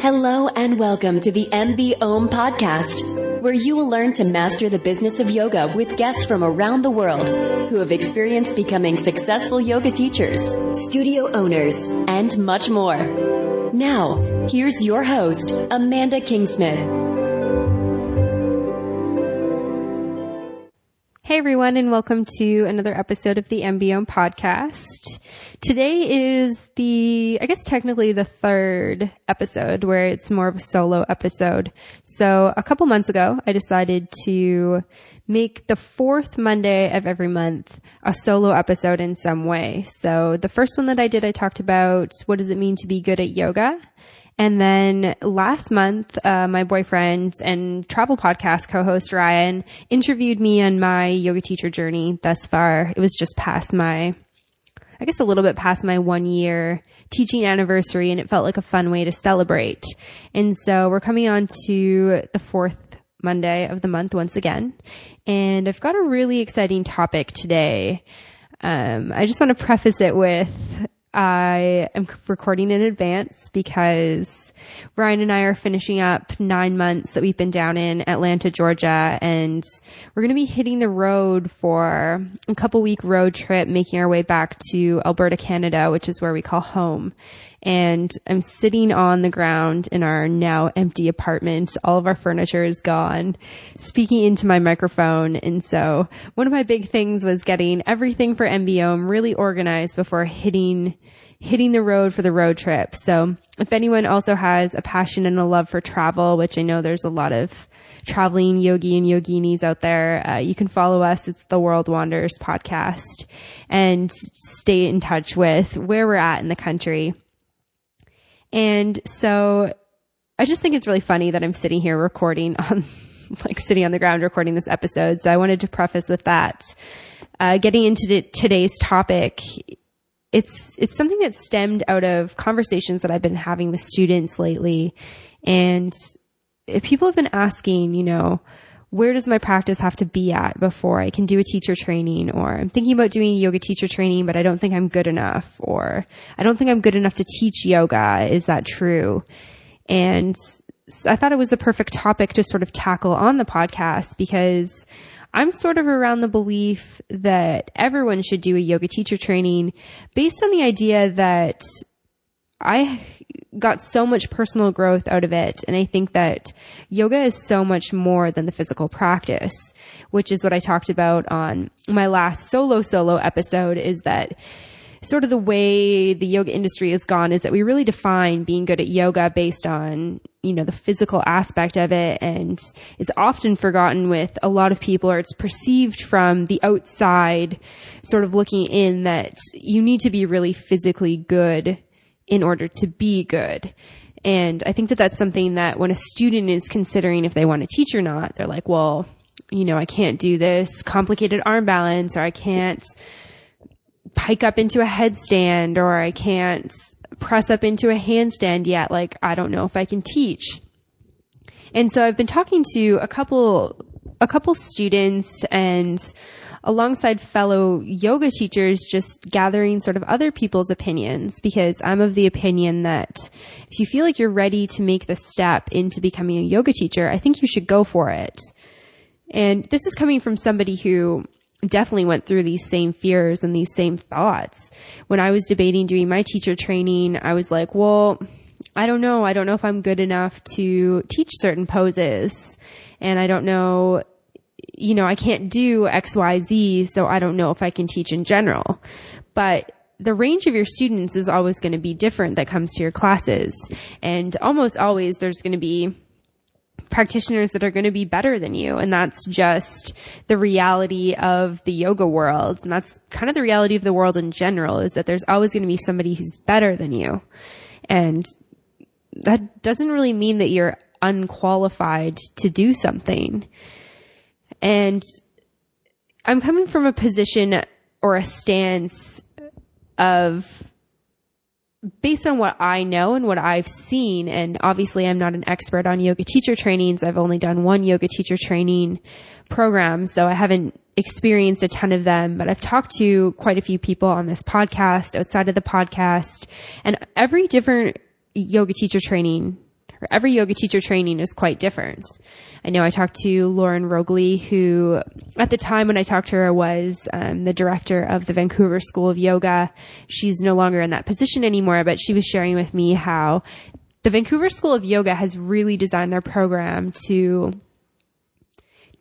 Hello and welcome to the MB Om podcast, where you will learn to master the business of yoga with guests from around the world who have experienced becoming successful yoga teachers, studio owners, and much more. Now, here's your host, Amanda Kingsmith. Hey everyone, and welcome to another episode of the MB Om podcast. Today is technically the third episode where it's more of a solo episode. So a couple months ago, I decided to make the fourth Monday of every month a solo episode in some way. So the first one that I did, I talked about what does it mean to be good at yoga. And then last month, my boyfriend and travel podcast co-host Ryan interviewed me on my yoga teacher journey thus far. It was just a little bit past my 1 year teaching anniversary, and it felt like a fun way to celebrate. And so we're coming on to the fourth Monday of the month once again. And I've got a really exciting topic today. I just want to preface it with, I am recording in advance because Ryan and I are finishing up 9 months that we've been down in Atlanta, Georgia, and we're going to be hitting the road for a couple-week road trip, making our way back to Alberta, Canada, which is where we call home. And I'm sitting on the ground in our now empty apartment. All of our furniture is gone, speaking into my microphone. And so one of my big things was getting everything for MB Om really organized before hitting the road for the road trip. So if anyone also has a passion and a love for travel, which I know there's a lot of traveling yogi and yoginis out there, you can follow us. It's the World Wanders podcast, and stay in touch with where we're at in the country. And so I just think it's really funny that I'm sitting here sitting on the ground recording this episode. So I wanted to preface with that. Getting into today's topic, it's something that stemmed out of conversations that I've been having with students lately. And people have been asking, where does my practice have to be at before I can do a teacher training? Or I'm thinking about doing a yoga teacher training, but I don't think I'm good enough. Or I don't think I'm good enough to teach yoga. Is that true? And I thought it was the perfect topic to sort of tackle on the podcast, because I'm sort of around the belief that everyone should do a yoga teacher training based on the idea that I got so much personal growth out of it. And I think that yoga is so much more than the physical practice, which is what I talked about on my last solo episode, is that sort of the way the yoga industry has gone is that we really define being good at yoga based on, the physical aspect of it. And it's often forgotten with a lot of people, or it's perceived from the outside sort of looking in, that you need to be really physically good in order to be good. And I think that that's something that when a student is considering if they want to teach or not, they're like, well, I can't do this complicated arm balance, or I can't pike up into a headstand, or I can't press up into a handstand yet. Like, I don't know if I can teach. And so I've been talking to a couple students, and alongside fellow yoga teachers, just gathering sort of other people's opinions, because I'm of the opinion that if you feel like you're ready to make the step into becoming a yoga teacher, I think you should go for it. And this is coming from somebody who definitely went through these same fears and these same thoughts. When I was debating doing my teacher training, I was like, well, I don't know if I'm good enough to teach certain poses, and I don't know, I can't do X, Y, Z, so I don't know if I can teach in general. But the range of your students is always going to be different that comes to your classes. And almost always there's going to be practitioners that are going to be better than you. And that's just the reality of the yoga world. And that's kind of the reality of the world in general, is that there's always going to be somebody who's better than you. And that doesn't really mean that you're unqualified to do something. And I'm coming from a position or a stance of, based on what I know and what I've seen, and obviously I'm not an expert on yoga teacher trainings. I've only done one yoga teacher training program, so I haven't experienced a ton of them, but I've talked to quite a few people on this podcast, outside of the podcast, and every different yoga teacher training or every yoga teacher training is quite different. I know I talked to Lauren Rogley, who at the time when I talked to her was the director of the Vancouver School of Yoga. She's no longer in that position anymore, but she was sharing with me how the Vancouver School of Yoga has really designed their program to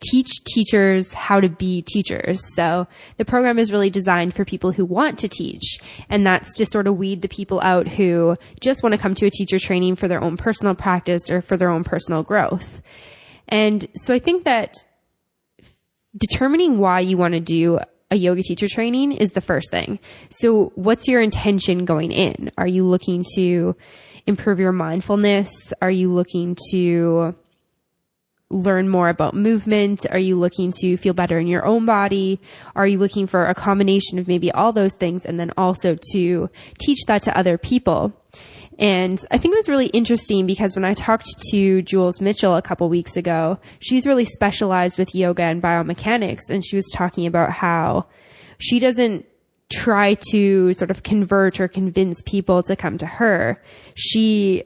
teach teachers how to be teachers. So the program is really designed for people who want to teach. And that's to sort of weed the people out who just want to come to a teacher training for their own personal practice or for their own personal growth. And so I think that determining why you want to do a yoga teacher training is the first thing. So what's your intention going in? Are you looking to improve your mindfulness? Are you looking to learn more about movement? Are you looking to feel better in your own body? Are you looking for a combination of maybe all those things and then also to teach that to other people? And I think it was really interesting because when I talked to Jules Mitchell a couple weeks ago, she's really specialized with yoga and biomechanics, and she was talking about how she doesn't try to sort of convert or convince people to come to her. She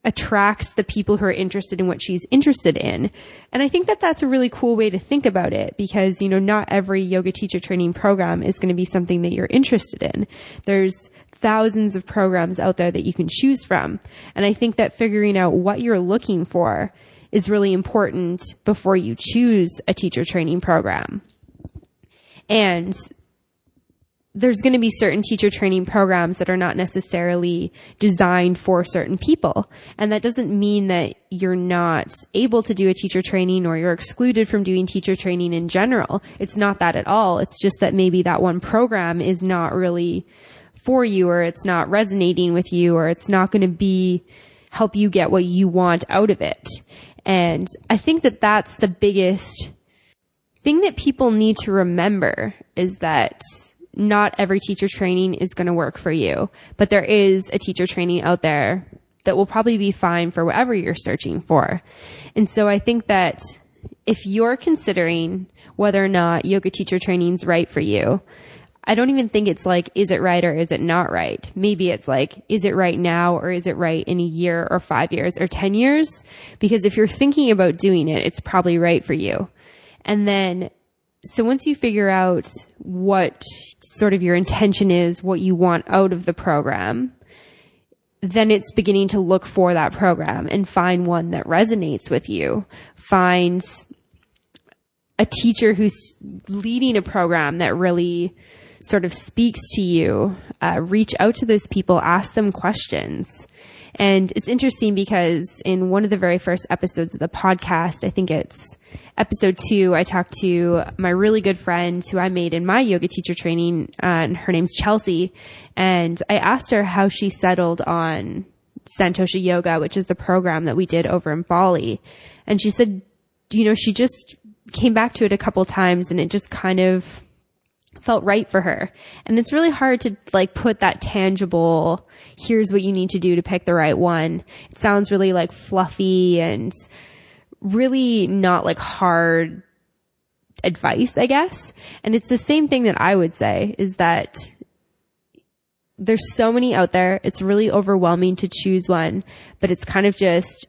attracts the people who are interested in what she's interested in. And I think that that's a really cool way to think about it because, not every yoga teacher training program is going to be something that you're interested in. There's thousands of programs out there that you can choose from. And I think that figuring out what you're looking for is really important before you choose a teacher training program. And there's going to be certain teacher training programs that are not necessarily designed for certain people. And that doesn't mean that you're not able to do a teacher training or you're excluded from doing teacher training in general. It's not that at all. It's just that maybe that one program is not really for you, or it's not resonating with you, or it's not going to help you get what you want out of it. And I think that that's the biggest thing that people need to remember is that not every teacher training is going to work for you, but there is a teacher training out there that will probably be fine for whatever you're searching for. And so I think that if you're considering whether or not yoga teacher training is right for you, I don't even think it's like, is it right or is it not right? Maybe it's like, is it right now or is it right in a year or 5 years or 10 years? Because if you're thinking about doing it, it's probably right for you. And then, so once you figure out what sort of your intention is, what you want out of the program, then it's beginning to look for that program and find one that resonates with you. Find a teacher who's leading a program that really sort of speaks to you. Reach out to those people, ask them questions. And it's interesting because in one of the very first episodes of the podcast, I think it's episode 2, I talked to my really good friend who I made in my yoga teacher training, and her name's Chelsea. And I asked her how she settled on Santosha Yoga, which is the program that we did over in Bali. And she said, she just came back to it a couple times and it just kind of felt right for her. And it's really hard to put that tangible, here's what you need to do to pick the right one. It sounds really fluffy and really not hard advice, I guess. And it's the same thing that I would say is that there's so many out there. It's really overwhelming to choose one, but it's kind of just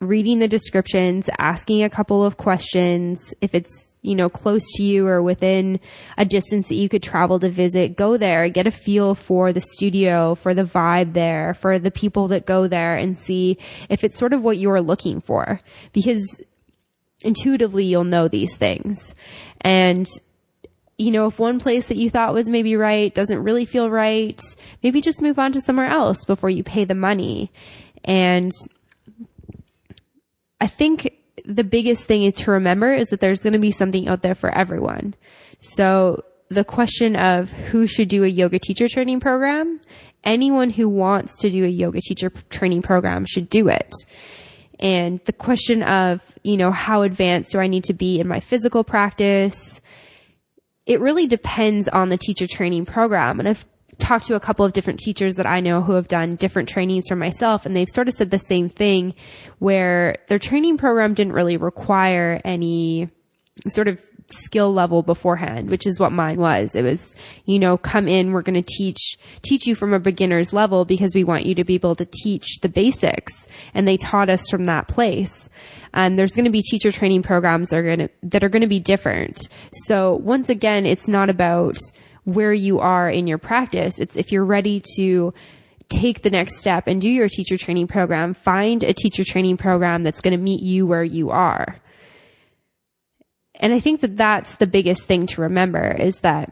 reading the descriptions, asking a couple of questions. If it's, close to you or within a distance that you could travel to visit, go there, get a feel for the studio, for the vibe there, for the people that go there, and see if it's sort of what you're looking for. Because intuitively you'll know these things. And if one place that you thought was maybe right doesn't really feel right, maybe just move on to somewhere else before you pay the money. And I think the biggest thing is to remember is that there's going to be something out there for everyone. So the question of who should do a yoga teacher training program, anyone who wants to do a yoga teacher training program should do it. And the question of, how advanced do I need to be in my physical practice? It really depends on the teacher training program. And I've talked to a couple of different teachers that I know who have done different trainings for myself, and they've sort of said the same thing where their training program didn't really require any sort of skill level beforehand, which is what mine was. It was, come in, we're going to teach you from a beginner's level because we want you to be able to teach the basics. And they taught us from that place. There's going to be teacher training programs that are going to be different. So once again, it's not about where you are in your practice. It's if you're ready to take the next step and do your teacher training program, find a teacher training program that's going to meet you where you are. And I think that that's the biggest thing to remember, is that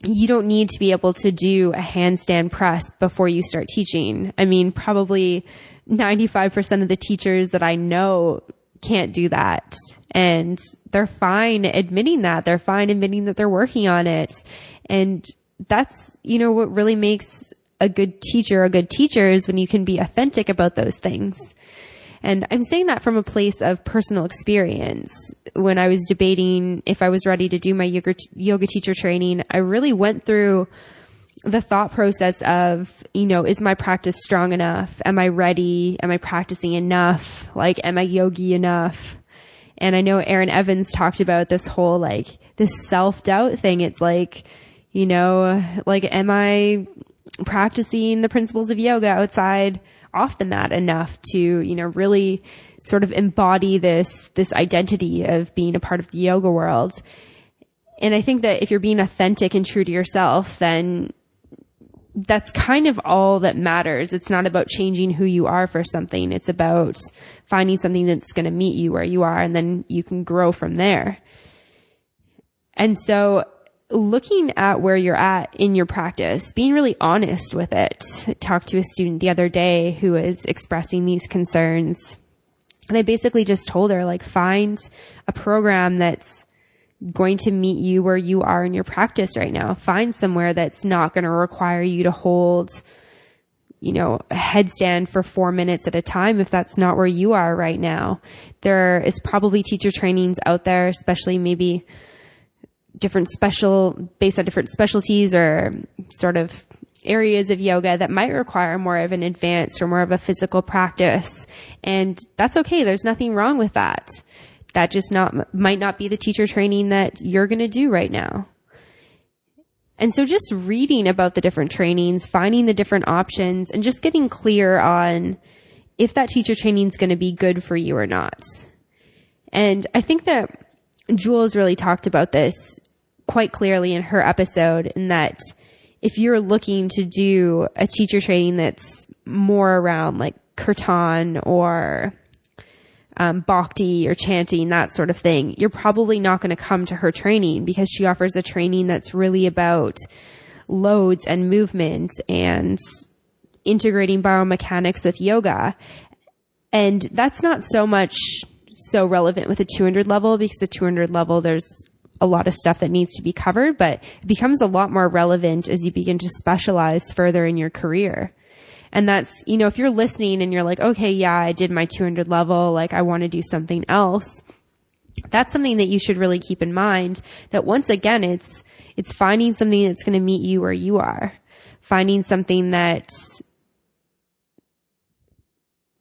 you don't need to be able to do a handstand press before you start teaching. I mean, probably 95% of the teachers that I know can't do that. And they're fine admitting that. They're fine admitting that they're working on it. And that's, what really makes a good teacher is when you can be authentic about those things. And I'm saying that from a place of personal experience. When I was debating if I was ready to do my yoga teacher training, I really went through the thought process of, is my practice strong enough? Am I ready? Am I practicing enough? Am I yogi enough? And I know Aaron Evans talked about this whole, this self-doubt thing. It's am I practicing the principles of yoga outside off the mat enough to, really sort of embody this identity of being a part of the yoga world. And I think that if you're being authentic and true to yourself, then that's kind of all that matters. It's not about changing who you are for something. It's about finding something that's going to meet you where you are, and then you can grow from there. And so looking at where you're at in your practice, being really honest with it. I talked to a student the other day who was expressing these concerns. And I basically just told her, find a program that's going to meet you where you are in your practice right now. Find somewhere that's not going to require you to hold, a headstand for 4 minutes at a time if that's not where you are right now. There is probably teacher trainings out there, especially maybe based on different specialties or sort of areas of yoga that might require more of an advanced or more of a physical practice. And that's okay. There's nothing wrong with that. That just might not be the teacher training that you're going to do right now. And so just reading about the different trainings, finding the different options, and just getting clear on if that teacher training is going to be good for you or not. And I think that Jules really talked about this quite clearly in her episode, in that if you're looking to do a teacher training that's more around kirtan or bhakti or chanting, that sort of thing, you're probably not going to come to her training, because she offers a training that's really about loads and movement and integrating biomechanics with yoga. And that's not so relevant with a 200 level, because the 200 level, there's a lot of stuff that needs to be covered, but it becomes a lot more relevant as you begin to specialize further in your career. And that's, if you're listening and you're like, okay, yeah, I did my 200 level, I want to do something else. That's something that you should really keep in mind, that once again, it's finding something that's going to meet you where you are, finding something that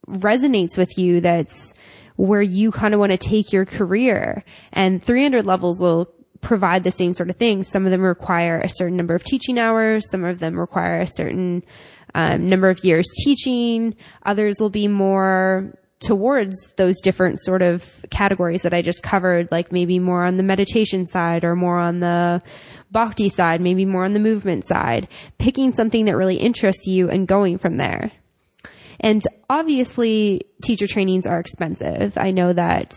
resonates with you, that's where you kind of want to take your career. And 300 levels will provide the same sort of thing. Some of them require a certain number of teaching hours. Some of them require a certain number of years teaching. Others will be more towards those different sort of categories that I just covered, maybe more on the meditation side or more on the bhakti side, maybe more on the movement side, picking something that really interests you and going from there. And obviously, teacher trainings are expensive. I know that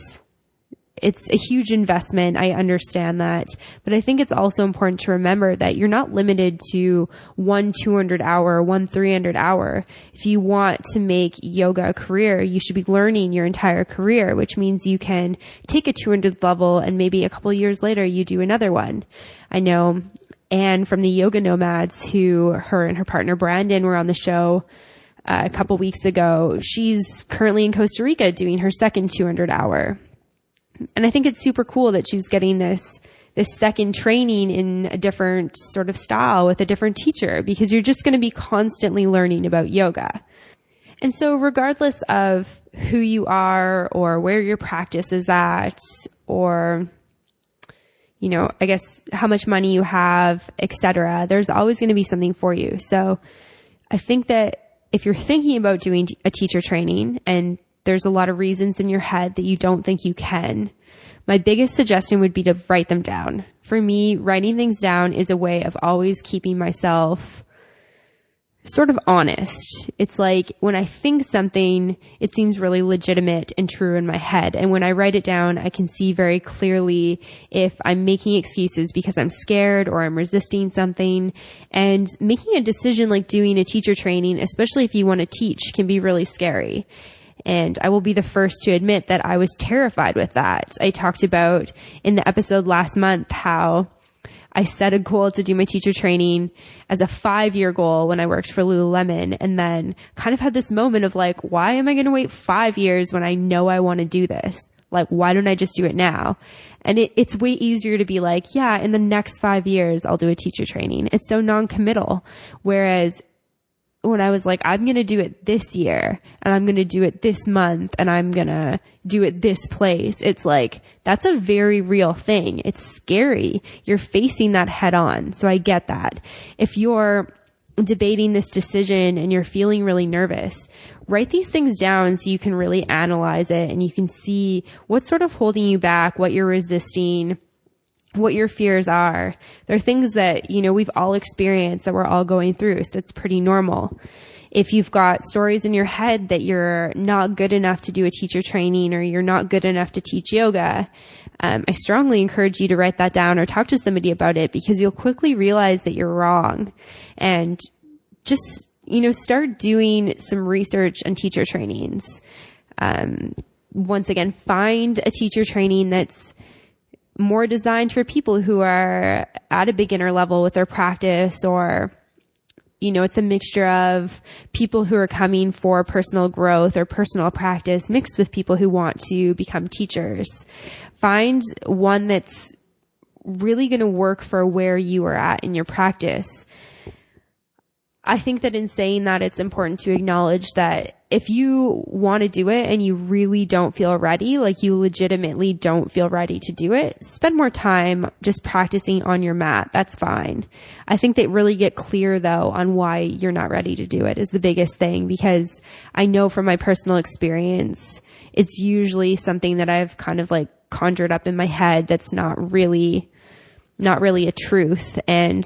it's a huge investment. I understand that. But I think it's also important to remember that you're not limited to one 200 hour, one 300 hour. If you want to make yoga a career, you should be learning your entire career, which means you can take a 200 level and maybe a couple of years later you do another one. I know Anne from the Yoga Nomads, her and her partner Brandon were on the show a couple weeks ago. She's currently in Costa Rica doing her second 200 hour. And I think it's super cool that she's getting this second training in a different sort of style with a different teacher, because you're just going to be constantly learning about yoga. And so regardless of who you are or where your practice is at, or I guess how much money you have, etc. There's always going to be something for you. So I think that if you're thinking about doing a teacher training and there's a lot of reasons in your head that you don't think you can, my biggest suggestion would be to write them down. For me, writing things down is a way of always keeping myself sort of honest. It's like when I think something, it seems really legitimate and true in my head. And when I write it down, I can see very clearly if I'm making excuses because I'm scared or I'm resisting something. And making a decision like doing a teacher training, especially if you want to teach, can be really scary. And I will be the first to admit that I was terrified with that. I talked about in the episode last month how I set a goal to do my teacher training as a 5-year goal when I worked for Lululemon, and then kind of had this moment of like, why am I going to wait 5 years when I know I want to do this? Like, why don't I just do it now? And it's way easier to be like, yeah, in the next 5 years, I'll do a teacher training. It's so non-committal. Whereas when I was like, I'm going to do it this year and I'm going to do it this month and I'm going to do it this place. It's like, that's a very real thing. It's scary. You're facing that head on. So I get that. If you're debating this decision and you're feeling really nervous, write these things down so you can really analyze it and you can see what's sort of holding you back, what you're resisting, what your fears are. They're things that, we've all experienced, that we're all going through. So it's pretty normal. If you've got stories in your head that you're not good enough to do a teacher training or you're not good enough to teach yoga, I strongly encourage you to write that down or talk to somebody about it, because you'll quickly realize that you're wrong. And just, start doing some research on teacher trainings. Once again, find a teacher training that's more designed for people who are at a beginner level with their practice, or, it's a mixture of people who are coming for personal growth or personal practice mixed with people who want to become teachers. Find one that's really going to work for where you are at in your practice. I think that in saying that, it's important to acknowledge that if you want to do it and you really don't feel ready, like you legitimately don't feel ready to do it, spend more time just practicing on your mat. That's fine. I think that really get clear though on why you're not ready to do it is the biggest thing, because I know from my personal experience, it's usually something that I've kind of like conjured up in my head that's not really a truth. And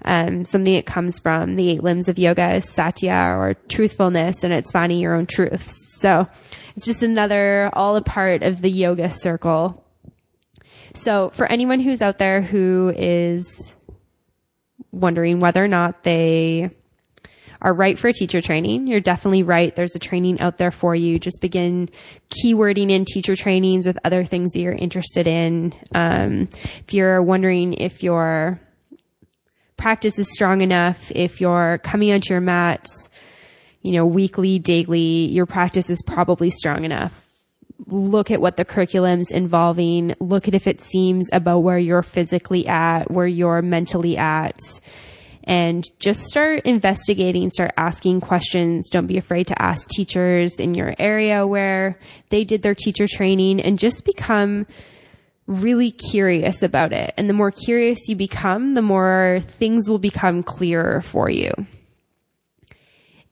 something that comes from the 8 limbs of yoga is satya, or truthfulness, and it's finding your own truth. So it's just all a part of the yoga circle. So for anyone who's out there who is wondering whether or not they are right for a teacher training, you're definitely right. There's a training out there for you. Just begin keywording in teacher trainings with other things that you're interested in. If you're wondering if your practice is strong enough, if you're coming onto your mats, weekly, daily, your practice is probably strong enough. Look at what the curriculum's involving. Look at if it seems about where you're physically at, where you're mentally at, and just start investigating, start asking questions. Don't be afraid to ask teachers in your area where they did their teacher training, and just become really curious about it. And the more curious you become, the more things will become clearer for you.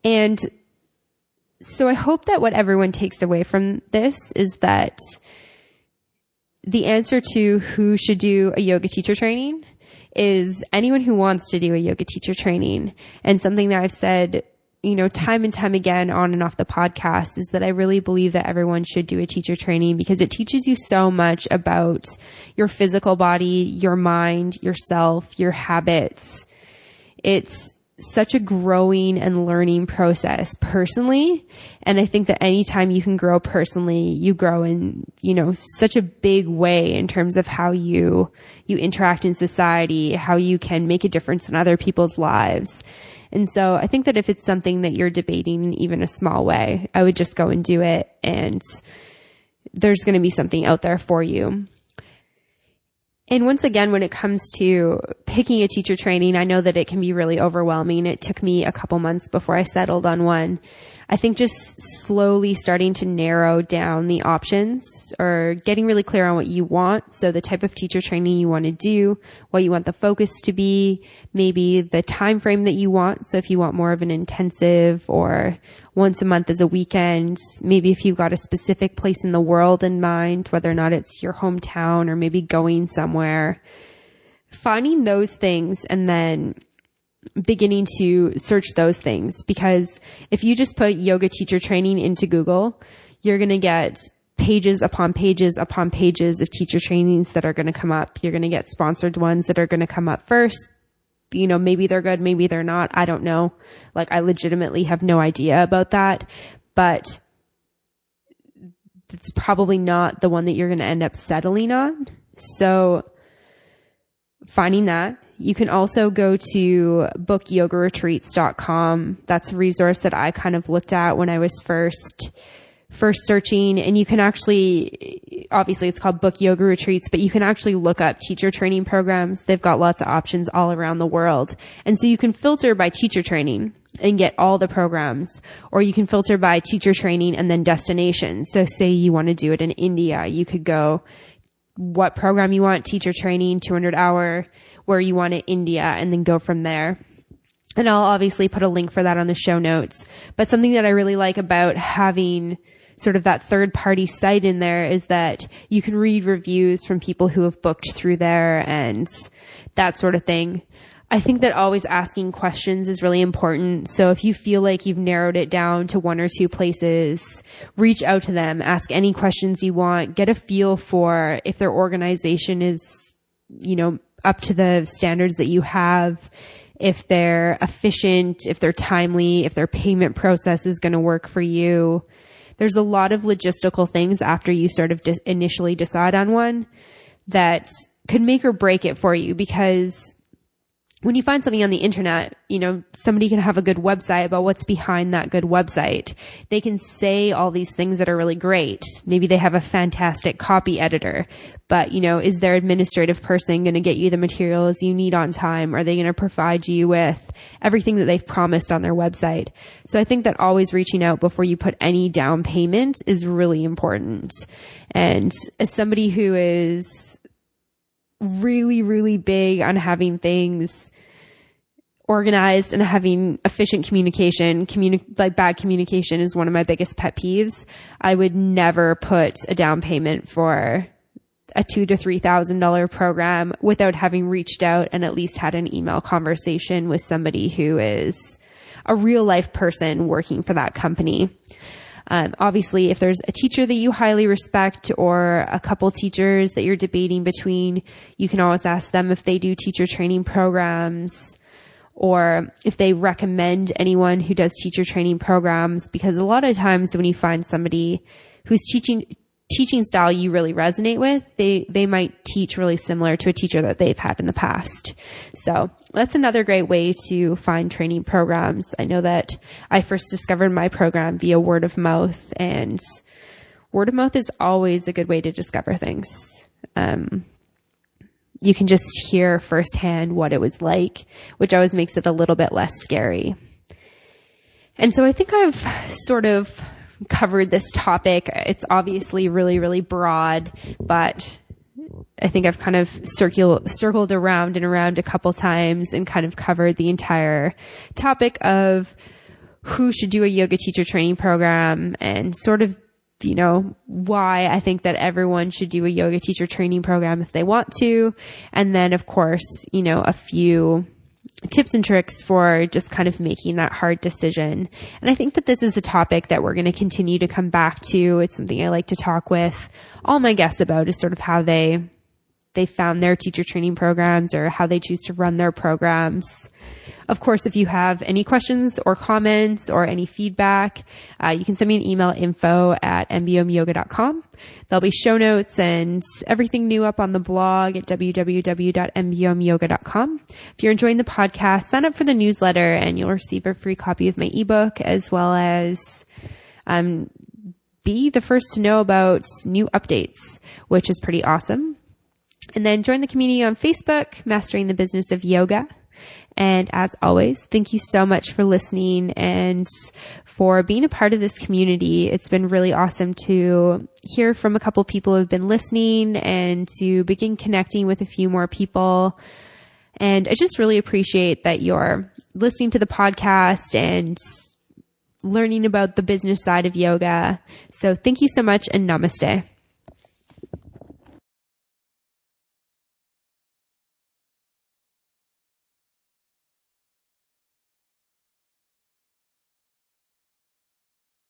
And so I hope that what everyone takes away from this is that the answer to who should do a yoga teacher training is anyone who wants to do a yoga teacher training. And something that I've said, time and time again on and off the podcast is that I really believe that everyone should do a teacher training, because it teaches you so much about your physical body, your mind, yourself, your habits. It's such a growing and learning process personally. And I think that anytime you can grow personally, you grow in, such a big way in terms of how you interact in society, how you can make a difference in other people's lives. And so I think that if it's something that you're debating in even a small way, I would just go and do it. And there's going to be something out there for you. And once again, when it comes to picking a teacher training, I know that it can be really overwhelming. It took me a couple months before I settled on one. I think just slowly starting to narrow down the options or getting really clear on what you want. So the type of teacher training you want to do, what you want the focus to be, maybe the time frame that you want. So if you want more of an intensive or once a month as a weekend, maybe if you've got a specific place in the world in mind, whether or not it's your hometown or maybe going somewhere, finding those things and then beginning to search those things. Because if you just put yoga teacher training into Google, you're going to get pages upon pages upon pages of teacher trainings that are going to come up. You're going to get sponsored ones that are going to come up first. You know, maybe they're good, maybe they're not. I don't know. Like, I legitimately have no idea about that, but it's probably not the one that you're going to end up settling on. So finding that. You can also go to bookyogaretreats.com. That's a resource that I kind of looked at when I was first searching. And you can actually, obviously it's called Book Yoga Retreats, but you can actually look up teacher training programs. They've got lots of options all around the world. And so you can filter by teacher training and get all the programs, or you can filter by teacher training and then destination. So say you want to do it in India, you could go what program you want, teacher training, 200 hour, where you want it, India, and then go from there. And I'll obviously put a link for that on the show notes. But something that I really like about having sort of that third party site in there is that you can read reviews from people who have booked through there and that sort of thing. I think that always asking questions is really important. So if you feel like you've narrowed it down to one or two places, reach out to them, ask any questions you want, get a feel for if their organization is, you know, up to the standards that you have, if they're efficient, if they're timely, if their payment process is going to work for you. There's a lot of logistical things after you sort of initially decide on one that could make or break it for you, because when you find something on the internet, you know, somebody can have a good website, but what's behind that good website? They can say all these things that are really great. Maybe they have a fantastic copy editor, but, you know, is their administrative person going to get you the materials you need on time? Are they going to provide you with everything that they've promised on their website? So I think that always reaching out before you put any down payment is really important. And as somebody who is really, really big on having things organized and having efficient communication, like bad communication is one of my biggest pet peeves. I would never put a down payment for a $2,000 to $3,000 program without having reached out and at least had an email conversation with somebody who is a real life person working for that company. Obviously, if there's a teacher that you highly respect or a couple teachers that you're debating between, you can always ask them if they do teacher training programs or if they recommend anyone who does teacher training programs, because a lot of times when you find somebody whose teaching style you really resonate with, they might teach really similar to a teacher that they've had in the past. So that's another great way to find training programs. I know that I first discovered my program via word of mouth, and word of mouth is always a good way to discover things. You can just hear firsthand what it was like, which always makes it a little bit less scary. And so I think I've sort of covered this topic. It's obviously really, really broad, but I think I've kind of circled around and around a couple times and kind of covered the entire topic of who should do a yoga teacher training program and sort of, you know, why I think that everyone should do a yoga teacher training program if they want to. And then, of course, you know, a few tips and tricks for just kind of making that hard decision. And I think that this is a topic that we're going to continue to come back to. It's something I like to talk with all my guests about, is sort of how they found their teacher training programs or how they choose to run their programs. Of course, if you have any questions or comments or any feedback, you can send me an email, info@mbomyoga.com. There'll be show notes and everything new up on the blog at www.mbomyoga.com. If you're enjoying the podcast, sign up for the newsletter and you'll receive a free copy of my ebook, as well as be the first to know about new updates, which is pretty awesome. And then join the community on Facebook, Mastering the Business of Yoga. And as always, thank you so much for listening and for being a part of this community. It's been really awesome to hear from a couple people who have been listening and to begin connecting with a few more people. And I just really appreciate that you're listening to the podcast and learning about the business side of yoga. So thank you so much, and namaste.